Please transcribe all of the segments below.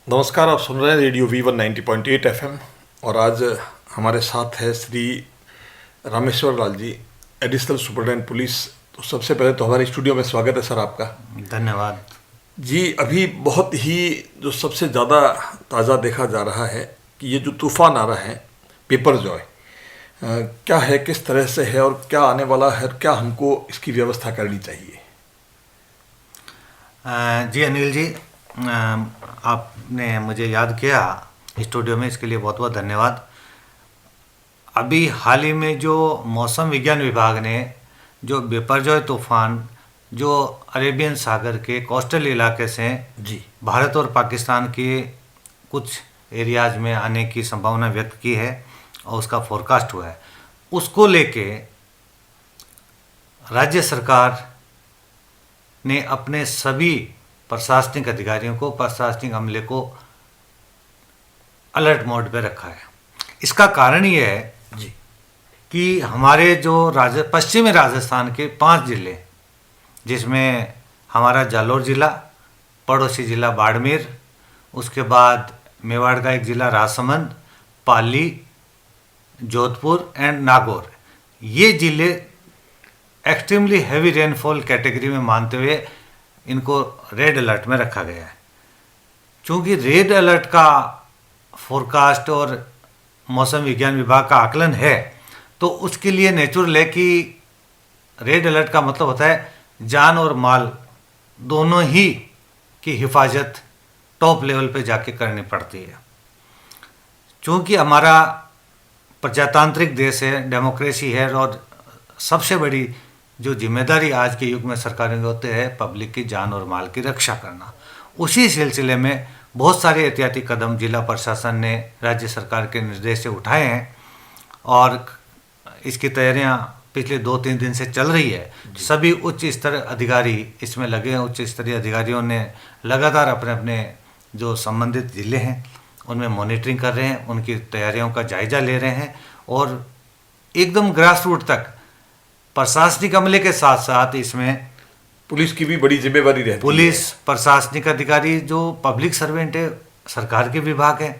नमस्कार, आप सुन रहे हैं रेडियो V190.8 FM। और आज हमारे साथ है Shri Rameshwar Lal ji, additional superintendent police. तो सबसे पहले तो हमारे स्टूडियो में स्वागत है सर आपका। धन्यवाद जी, अभी बहुत ही जो सबसे ज़्यादा ताज़ा देखा जा रहा है कि ये जो तूफ़ान आ रहा है पेपर जॉय, क्या है, किस तरह से है और क्या आने वाला है, क्या हमको इसकी व्यवस्था करनी चाहिए? जी अनिल जी, आपने मुझे याद किया स्टूडियो में, इसके लिए बहुत बहुत धन्यवाद। अभी हाल ही में जो मौसम विज्ञान विभाग ने जो बिपरजॉय तूफान जो अरेबियन सागर के कोस्टल इलाके से जी, भारत और पाकिस्तान के कुछ एरियाज में आने की संभावना व्यक्त की है और उसका फोरकास्ट हुआ है, उसको लेके राज्य सरकार ने अपने सभी प्रशासनिक अधिकारियों को, प्रशासनिक अमले को अलर्ट मोड पे रखा है। इसका कारण ये है जी, कि हमारे जो पश्चिमी राजस्थान के 5 जिले, जिसमें हमारा जालोर जिला, पड़ोसी जिला बाड़मेर, उसके बाद मेवाड़ का एक जिला राजसमंद, पाली, जोधपुर एंड नागौर, ये जिले एक्सट्रीमली हैवी रेनफॉल कैटेगरी में मानते हुए इनको रेड अलर्ट में रखा गया है। चूँकि रेड अलर्ट का फोरकास्ट और मौसम विज्ञान विभाग का आकलन है, तो उसके लिए नेचुरल है कि रेड अलर्ट का मतलब होता है जान और माल दोनों ही की हिफाजत टॉप लेवल पे जाके करनी पड़ती है। चूँकि हमारा प्रजातांत्रिक देश है, डेमोक्रेसी है, और सबसे बड़ी जो जिम्मेदारी आज के युग में सरकारों की होती है पब्लिक की जान और माल की रक्षा करना। उसी सिलसिले में बहुत सारे एहतियाती कदम जिला प्रशासन ने राज्य सरकार के निर्देश से उठाए हैं और इसकी तैयारियां पिछले 2-3 दिन से चल रही है। सभी उच्च स्तर अधिकारी इसमें लगे हैं। उच्च स्तरीय अधिकारियों ने लगातार अपने अपने जो संबंधित जिले हैं उनमें मॉनिटरिंग कर रहे हैं, उनकी तैयारियों का जायजा ले रहे हैं और एकदम ग्रास रूट तक प्रशासनिक अमले के साथ साथ इसमें पुलिस की भी बड़ी जिम्मेवारी रहती है। पुलिस, प्रशासनिक अधिकारी जो पब्लिक सर्वेंट है, सरकार के विभाग है,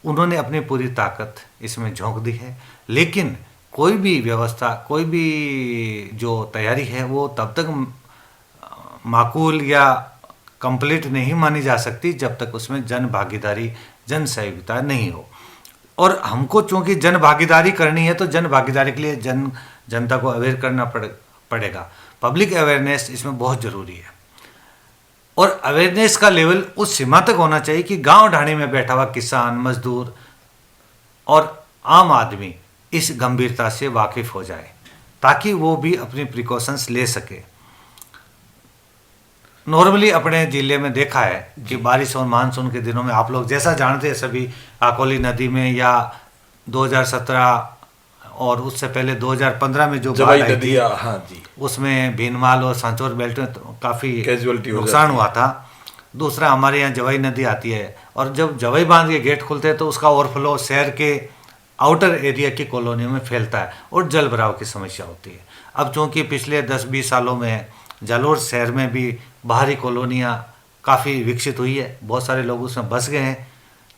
उन्होंने अपनी पूरी ताकत इसमें झोंक दी है। लेकिन कोई भी व्यवस्था, कोई भी जो तैयारी है वो तब तक माकूल या कंप्लीट नहीं मानी जा सकती जब तक उसमें जन भागीदारी, जन सहयोगिता नहीं हो। और हमको चूंकि जन भागीदारी करनी है तो जन भागीदारी के लिए जनता को अवेयर करना पड़ेगा। पब्लिक अवेयरनेस इसमें बहुत ज़रूरी है और अवेयरनेस का लेवल उस सीमा तक होना चाहिए कि गांव ढाणी में बैठा हुआ किसान, मजदूर और आम आदमी इस गंभीरता से वाकिफ हो जाए ताकि वो भी अपनी प्रिकॉशंस ले सके। नॉर्मली अपने ज़िले में देखा है कि बारिश और मानसून के दिनों में आप लोग जैसा जानते हैं सभी, आकोली नदी में या 2017 और उससे पहले 2015 में जो बाढ़ आई थी, हाँ जी, उसमें भीनमाल और सांचौर बेल्ट में तो काफ़ी कैजुअलिटी नुकसान हुआ था। दूसरा, हमारे यहाँ जवाई नदी आती है और जब जवाई बांध के गेट खुलते हैं तो उसका ओवरफ्लो शहर के आउटर एरिया की कॉलोनियों में फैलता है और जल भराव की समस्या होती है। अब चूँकि पिछले 10-20 सालों में जालोर शहर में भी बाहरी कॉलोनियाँ काफ़ी विकसित हुई है, बहुत सारे लोग उसमें बस गए हैं,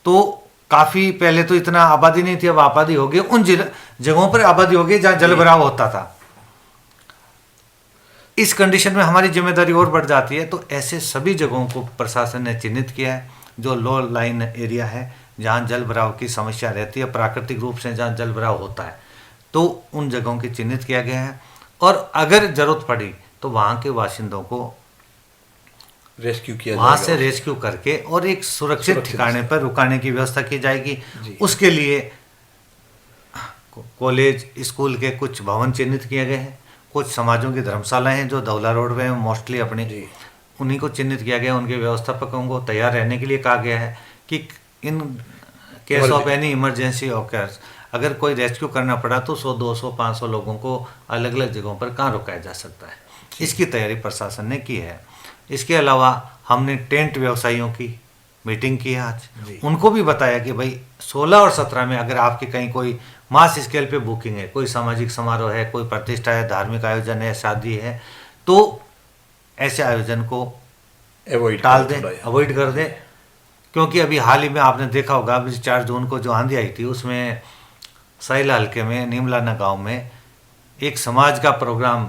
तो काफ़ी पहले तो इतना आबादी नहीं थी, अब आबादी हो गई, उन जगहों पर आबादी हो गई जहाँ जल भराव होता था। इस कंडीशन में हमारी जिम्मेदारी और बढ़ जाती है। तो ऐसे सभी जगहों को प्रशासन ने चिन्हित किया है जो लो लाइन एरिया है, जहाँ जल भराव की समस्या रहती है, प्राकृतिक रूप से जहाँ जल भराव होता है, तो उन जगहों की चिन्हित किया गया है और अगर ज़रूरत पड़ी तो वहाँ के बाशिंदों को रेस्क्यू किया वहाँ जाएगा, से रेस्क्यू करके और एक सुरक्षित ठिकाने पर रुकाने की व्यवस्था की जाएगी। उसके लिए कॉलेज, स्कूल के कुछ भवन चिन्हित किए गए हैं, कुछ समाजों की धर्मशालाएं हैं जो दौला रोड में मोस्टली अपनी, उन्हीं को चिन्हित किया गया। उनके व्यवस्थापकों को तैयार रहने के लिए कहा गया है कि in case of any emergency occurs, अगर कोई रेस्क्यू करना पड़ा तो 100, 200, 500 लोगों को अलग अलग जगहों पर कहाँ रुकाया जा सकता है। इसकी तैयारी प्रशासन ने की है। इसके अलावा हमने टेंट व्यवसायियों की मीटिंग की है आज, उनको भी बताया कि भाई 16 और 17 में अगर आपकी कहीं कोई मास स्केल पे बुकिंग है, कोई सामाजिक समारोह है, कोई प्रतिष्ठा है, धार्मिक आयोजन है, शादी है, तो ऐसे आयोजन को टाल दें, अवॉइड कर दें क्योंकि अभी हाल ही में आपने देखा होगा, अभी 4 जून को जो आंधी आई थी उसमें सैला हल्के में नीमलाना गांव में एक समाज का प्रोग्राम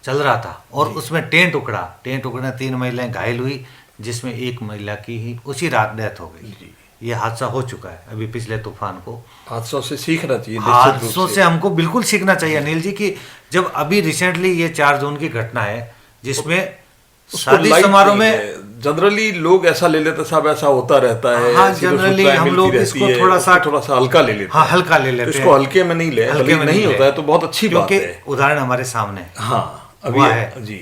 चल रहा था और उसमें टेंट उखड़ा 3 महिलाएं घायल हुई, जिसमें एक महिला की ही उसी रात डेथ हो गई। ये हादसा हो चुका है अभी पिछले तूफान को। हादसों से सीखना चाहिए, निश्चित रूप हादसों से हमको बिल्कुल सीखना चाहिए अनिल जी कि जब अभी रिसेंटली ये 4 जून की घटना है जिसमें शादी समारोह में जनरली लोग ऐसा ले लेते साहब ऐसा होता रहता है। हाँ, जनरली हम लोग इसको थोड़ा सा हल्का ले लेते हैं। हाँ, हल्का ले लेते हैं। इसको हल्के में नहीं ले, हल्के में नहीं होता है तो बहुत अच्छी बात है। क्योंकि उदाहरण हमारे सामने है। हाँ, अभी हुआ है जी,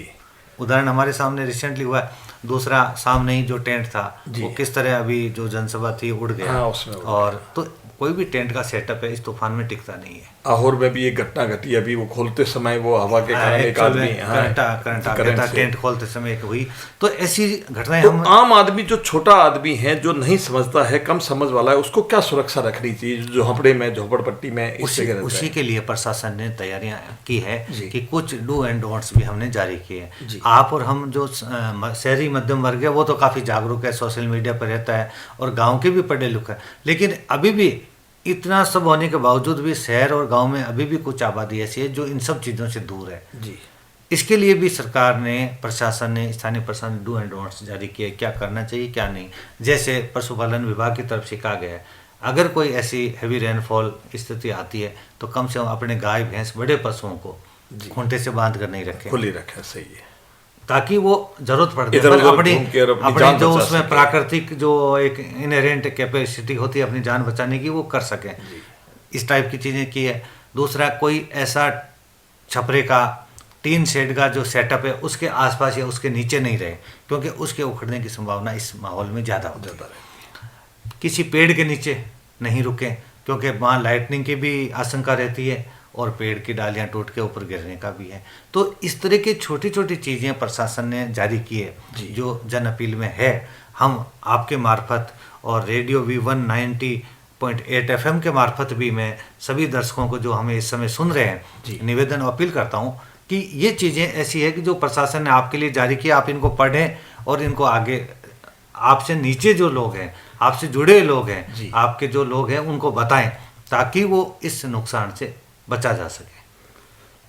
उदाहरण हमारे सामने रिसेंटली हुआ है। दूसरा सामने ही जो टेंट था वो किस तरह अभी जो जनसभा थी उड़ गया। हाँ, उसमें और तो कोई भी टेंट का सेटअप है इस तूफान में टिकता नहीं है। आहोर में भी एक घटना घटी अभी, वो खोलते समय वो हवा के कारण एक आदमी करंट आ गया था टेंट खोलते समय एक हुई। तो ऐसी घटनाएं तो हम आम आदमी जो छोटा आदमी है जो नहीं समझता है, कम समझ वाला है, उसको क्या सुरक्षा रखनी चाहिए जो झोपड़े में झोपड़पट्टी में इस जगह रहता है? उसी के लिए प्रशासन ने तैयारियां की है कि कुछ डू एंड डोंट्स भी हमने जारी किए हैं। आप और हम जो शहरी मध्यम वर्ग है वो तो काफ़ी जागरूक है, सोशल मीडिया पर रहता है और गाँव के भी पढ़े लिखे, लेकिन अभी भी इतना सब होने के बावजूद भी शहर और गांव में अभी भी कुछ आबादी ऐसी है जो इन सब चीज़ों से दूर है जी। इसके लिए भी सरकार ने, प्रशासन ने, स्थानीय प्रशासन ने डू एंड डोंट्स जारी किए, क्या करना चाहिए क्या नहीं। जैसे पशुपालन विभाग की तरफ से कहा गया है अगर कोई ऐसी हैवी रेनफॉल स्थिति आती है तो कम से कम अपने गाय भैंस बड़े पशुओं को खूंटे से बांध कर नहीं रखें, खुली रखें, सही है, ताकि वो जरूरत पड़ती है अपनी जो उसमें प्राकृतिक जो एक इनहेरेंट कैपेसिटी होती है अपनी जान बचाने की वो कर सकें। इस टाइप की चीज़ें की है। दूसरा, कोई ऐसा छपरे का टीन शेड का जो सेटअप है उसके आसपास या उसके नीचे नहीं रहे, क्योंकि उसके उखड़ने की संभावना इस माहौल में ज़्यादा हो जाता है। किसी पेड़ के नीचे नहीं रुकें क्योंकि वहाँ लाइटनिंग की भी आशंका रहती है और पेड़ की डालियां टूट के ऊपर गिरने का भी है। तो इस तरह की छोटी छोटी चीज़ें प्रशासन ने जारी की है जो जन अपील में है। हम आपके मार्फत और रेडियो V190.8 FM के मार्फत भी मैं सभी दर्शकों को जो हमें इस समय सुन रहे हैं निवेदन और अपील करता हूँ कि ये चीज़ें ऐसी है कि जो प्रशासन ने आपके लिए जारी की, आप इनको पढ़ें और इनको आगे आपसे नीचे जो लोग हैं, आपसे जुड़े लोग हैं, आपके जो लोग हैं उनको बताएं ताकि वो इस नुकसान से बचा जा सके।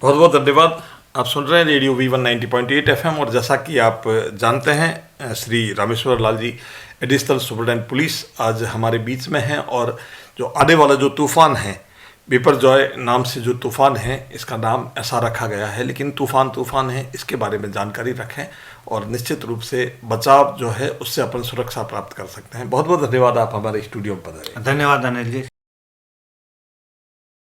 बहुत बहुत धन्यवाद। आप सुन रहे हैं रेडियो V190.8 FM और जैसा कि आप जानते हैं Shri Rameshwar Lal ji additional superintendent police आज हमारे बीच में हैं और जो आने वाला जो तूफ़ान है, बिपरजॉय नाम से जो तूफ़ान है, इसका नाम ऐसा रखा गया है, लेकिन तूफ़ान है, इसके बारे में जानकारी रखें और निश्चित रूप से बचाव जो है उससे अपन सुरक्षा प्राप्त कर सकते हैं। बहुत बहुत धन्यवाद, आप हमारे स्टूडियो में पधारे। धन्यवाद अनिल जी।